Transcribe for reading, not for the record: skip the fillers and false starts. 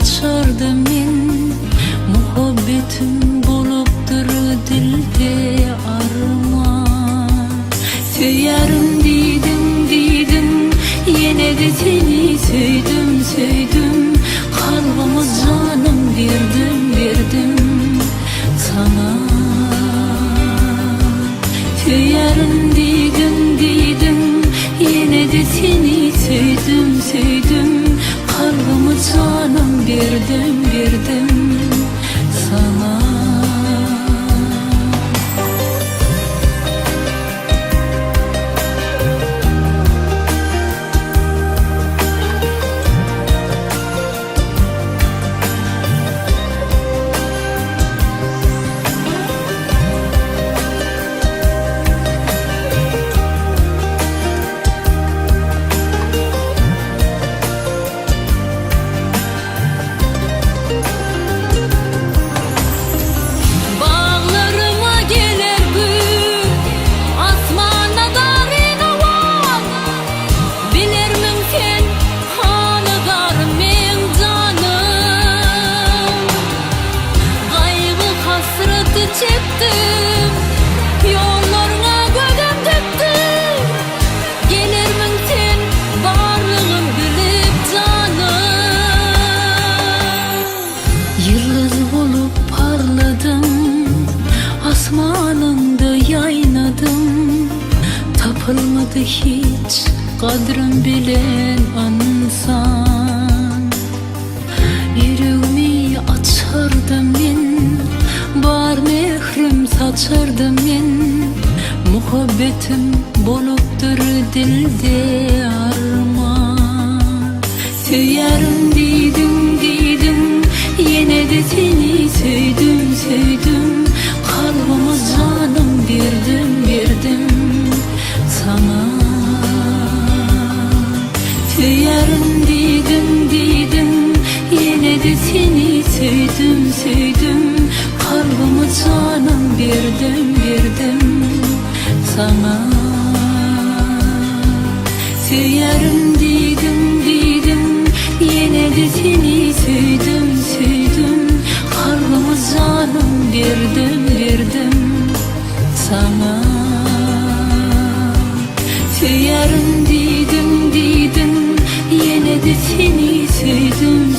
açardım men, muhabbetim bolupdur dilde arman. Söylerim dedim, yine de seni söydüm. Kalbime canım verdim sana. Söylerim dedim, yine de seni söydüm. Kalbime canım verdim sana. Çektim, yollarına gödüm döktüm. Gelirmin sen varlığın bilip canım. Yıldız bulup parladım, asmanında yaynadım. Tapılmadı hiç kadrim bilen insan. Yüreğimi açardım men, bar mehrim saçardım men. Muhabbetim bolupdur dilde arman. Söylerim dedim, yine de seni söydüm. Kalbime canım verdim sana. Söylerim dedim, yine de seni söydüm. Kalbime canım verdim sana. Söylerim dedim, yine de seni söydüm. Kalbime canım verdim sana. Söylerim dedim, yine de seni söydüm.